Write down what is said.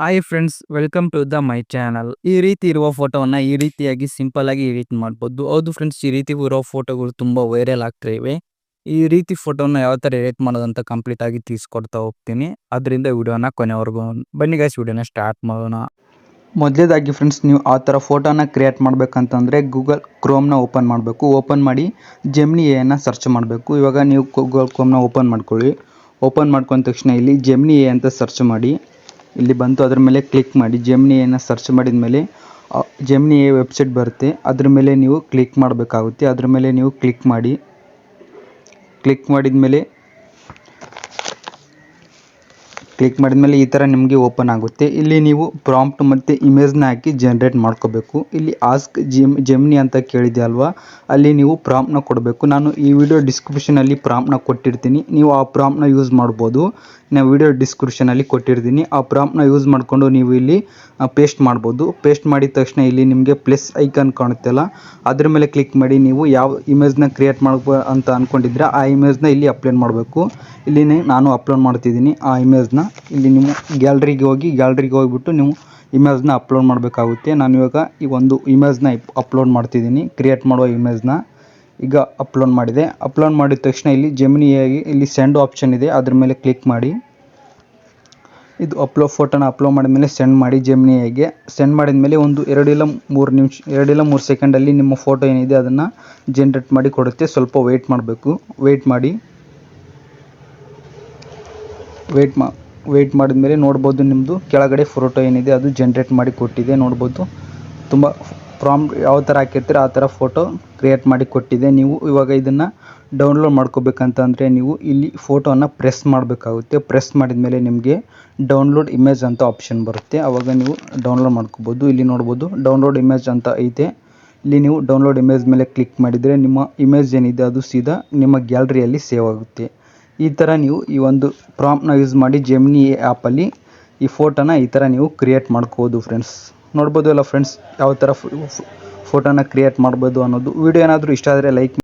Hi friends, welcome to my channel. ಈ ರೀತಿ ಇರುವ ಫೋಟೋವನ್ನ ಈ ರೀತಿಯಾಗಿ ಸಿಂಪಲ್ ಆಗಿ ಎಡಿಟ್ ಮಾಡ್ಬೋದು. ಹೌದು ಫ್ರೆಂಡ್ಸ್, ಈ ರೀತಿ ಇರೋ ಫೋಟೋಗಳು ತುಂಬಾ ವೈರಲ್ ಆಗ್ತಾ ಇವೆ. ಈ ರೀತಿ ಫೋಟೋನ ಯಾವ ತರ ಎಡಿಟ್ ಮಾಡೋದಂತ ಕಂಪ್ಲೀಟ್ ಆಗಿ ತಿಳಿಸ್ಕೊಡ್ತಾ ಹೋಗ್ತೀನಿ. ಅದರಿಂದ ವಿಡಿಯೋನ ಕೊನೆವರೆಗೂ ಬನ್ನಿ ಗೈಸ್, ವಿಡಿಯೋನ ಸ್ಟಾರ್ಟ್ ಮಾಡೋಣ. ಮೊದಲೇದಾಗಿ ಫ್ರೆಂಡ್ಸ್, ನೀವು ಆ ಥರ ಫೋಟೋನ ಕ್ರಿಯೇಟ್ ಮಾಡಬೇಕಂತಂದರೆ ಗೂಗಲ್ ಕ್ರೋಮ್ನ ಓಪನ್ ಮಾಡಬೇಕು. ಓಪನ್ ಮಾಡಿ ಜೆಮಿನಿ ಎನ ಸರ್ಚ್ ಮಾಡಬೇಕು. ಇವಾಗ ನೀವು ಗೂಗಲ್ ಕ್ರೋಮ್ನ ಓಪನ್ ಮಾಡ್ಕೊಳ್ಳಿ. ಓಪನ್ ಮಾಡ್ಕೊಂಡ ತಕ್ಷಣ ಇಲ್ಲಿ ಜೆಮಿನಿ ಎ ಅಂತ ಸರ್ಚ್ ಮಾಡಿ. ಇಲ್ಲಿ ಬಂತು, ಅದ್ರ ಮೇಲೆ ಕ್ಲಿಕ್ ಮಾಡಿ. ಜೆಮಿನಿ ಎನ ಸರ್ಚ್ ಮಾಡಿದ ಮೇಲೆ ಜೆಮಿನಿ ಎ ವೆಬ್ಸೈಟ್ ಬರುತ್ತೆ. ಅದ್ರ ಮೇಲೆ ನೀವು ಕ್ಲಿಕ್ ಮಾಡಬೇಕಾಗುತ್ತೆ. ಅದ್ರ ಮೇಲೆ ನೀವು ಕ್ಲಿಕ್ ಮಾಡಿ. ಕ್ಲಿಕ್ ಮಾಡಿದ ಮೇಲೆ ಈ ಥರ ನಿಮಗೆ ಓಪನ್ ಆಗುತ್ತೆ. ಇಲ್ಲಿ ನೀವು ಪ್ರಾಂಪ್ಟ್ ಮತ್ತು ಇಮೇಜ್ನ ಹಾಕಿ ಜನ್ರೇಟ್ ಮಾಡ್ಕೋಬೇಕು. ಇಲ್ಲಿ ಆಸ್ಕ್ ಜೆಮಿನಿ ಅಂತ ಕೇಳಿದೆ ಅಲ್ವಾ, ಅಲ್ಲಿ ನೀವು ಪ್ರಾಂಪ್ಟ್ನ ಕೊಡಬೇಕು. ನಾನು ಈ ವಿಡಿಯೋ ಡಿಸ್ಕ್ರಿಪ್ಷನಲ್ಲಿ ಪ್ರಾಂಪ್ಟ್ನ ಕೊಟ್ಟಿರ್ತೀನಿ. ನೀವು ಆ ಪ್ರಾಂಪ್ಟ್ನ ಯೂಸ್ ಮಾಡ್ಬೋದು. ನಾನು ವಿಡಿಯೋ ಡಿಸ್ಕ್ರಿಪ್ಷನಲ್ಲಿ ಕೊಟ್ಟಿರ್ತೀನಿ. ಆ ಪ್ರಾಂಪ್ಟ್ನ ಯೂಸ್ ಮಾಡಿಕೊಂಡು ನೀವು ಇಲ್ಲಿ ಪೇಸ್ಟ್ ಮಾಡ್ಬೋದು. ಪೇಸ್ಟ್ ಮಾಡಿದ ತಕ್ಷಣ ಇಲ್ಲಿ ನಿಮಗೆ ಪ್ಲಸ್ ಐಕಾನ್ ಕಾಣುತ್ತಲ್ಲ, ಅದ್ರ ಮೇಲೆ ಕ್ಲಿಕ್ ಮಾಡಿ. ನೀವು ಯಾವ ಇಮೇಜ್ನ ಕ್ರಿಯೇಟ್ ಮಾಡಬೇಕು ಅಂತ ಅಂದ್ಕೊಂಡಿದ್ರೆ ಆ ಇಮೇಜ್ನ ಇಲ್ಲಿ ಅಪ್ಲೋಡ್ ಮಾಡಬೇಕು. ಇಲ್ಲಿ ನಾನು ಅಪ್ಲೋಡ್ ಮಾಡ್ತಿದ್ದೀನಿ ಆ ಇಮೇಜ್ನ. ಇಲ್ಲಿ ನೀವು ಗ್ಯಾಲರಿಗೆ ಹೋಗಿಬಿಟ್ಟು ನೀವು ಇಮೇಜ್ನ ಅಪ್ಲೋಡ್ ಮಾಡಬೇಕಾಗುತ್ತೆ. ನಾನು ಇವಾಗ ಈ ಒಂದು ಇಮೇಜ್ನ ಅಪ್ಲೋಡ್ ಮಾಡ್ತಿದ್ದೀನಿ. ಕ್ರಿಯೇಟ್ ಮಾಡುವ ಇಮೇಜ್ನ ಈಗ ಅಪ್ಲೋಡ್ ಮಾಡಿದೆ. ಅಪ್ಲೋಡ್ ಮಾಡಿದ ತಕ್ಷಣ ಇಲ್ಲಿ ಜೆಮಿನಿಯಾಗಿ ಇಲ್ಲಿ ಸೆಂಡ್ ಆಪ್ಷನ್ ಇದೆ, ಅದ್ರ ಮೇಲೆ ಕ್ಲಿಕ್ ಮಾಡಿ. ಇದು ಫೋಟೋನ ಅಪ್ಲೋಡ್ ಮಾಡಿದ್ಮೇಲೆ ಸೆಂಡ್ ಮಾಡಿ. ಜೆಮಿನಿಯಾಗೆ ಸೆಂಡ್ ಮಾಡಿದ ಮೇಲೆ ಒಂದು 2 ಇಲ್ಲ 3 ಸೆಕೆಂಡಲ್ಲಿ ನಿಮ್ಮ ಫೋಟೋ ಏನಿದೆ ಅದನ್ನು ಜನ್ರೇಟ್ ಮಾಡಿ ಕೊಡುತ್ತೆ. ಸ್ವಲ್ಪ ವೆಯ್ಟ್ ಮಾಡಬೇಕು. ವೆಯ್ಟ್ ಮಾಡಿದ ಮೇಲೆ ನೋಡ್ಬೋದು, ನಿಮ್ಮದು ಕೆಳಗಡೆ ಫೋಟೋ ಏನಿದೆ ಅದು ಜನ್ರೇಟ್ ಮಾಡಿ ಕೊಟ್ಟಿದೆ. ನೋಡ್ಬೋದು, ತುಂಬ ಪ್ರಾಂಪ್ಟ್ ಯಾವ ಥರ ಹಾಕಿರ್ತೀರ ಆ ಥರ ಫೋಟೋ ಕ್ರಿಯೇಟ್ ಮಾಡಿ ಕೊಟ್ಟಿದೆ. ನೀವು ಇವಾಗ ಇದನ್ನು ಡೌನ್ಲೋಡ್ ಮಾಡ್ಕೋಬೇಕಂತಂದರೆ ನೀವು ಇಲ್ಲಿ ಫೋಟೋನ ಪ್ರೆಸ್ ಮಾಡಬೇಕಾಗುತ್ತೆ. ಪ್ರೆಸ್ ಮಾಡಿದ ಮೇಲೆ ನಿಮಗೆ ಡೌನ್ಲೋಡ್ ಇಮೇಜ್ ಅಂತ ಆಪ್ಷನ್ ಬರುತ್ತೆ. ಆವಾಗ ನೀವು ಡೌನ್ಲೋಡ್ ಮಾಡ್ಕೋಬೋದು. ಇಲ್ಲಿ ನೋಡ್ಬೋದು, ಡೌನ್ಲೋಡ್ ಇಮೇಜ್ ಅಂತ ಐತೆ. ಇಲ್ಲಿ ನೀವು ಡೌನ್ಲೋಡ್ ಇಮೇಜ್ ಮೇಲೆ ಕ್ಲಿಕ್ ಮಾಡಿದರೆ ನಿಮ್ಮ ಇಮೇಜ್ ಏನಿದೆ ಅದು ಸೀದಾ ನಿಮ್ಮ ಗ್ಯಾಲರಿಯಲ್ಲಿ ಸೇವ್ ಆಗುತ್ತೆ. ಈ ಥರ ನೀವು ಈ ಒಂದು ಪ್ರಾಂಪ್ಟ್ನ ಯೂಸ್ ಮಾಡಿ ಜೆಮಿನಿ ಆ್ಯಪಲ್ಲಿ ಈ ಫೋಟೋನ ಈ ಥರ ನೀವು ಕ್ರಿಯೇಟ್ ಮಾಡ್ಕೋಬೋದು ಫ್ರೆಂಡ್ಸ್. ನೋಡ್ಬೋದು ಅಲ್ಲ ಫ್ರೆಂಡ್ಸ್, ಯಾವ ಥರ ಫೋಟೋನ ಕ್ರಿಯೇಟ್ ಮಾಡ್ಬೋದು ಅನ್ನೋದು. ವಿಡಿಯೋ ಏನಾದರೂ ಇಷ್ಟ ಆದರೆ ಲೈಕ್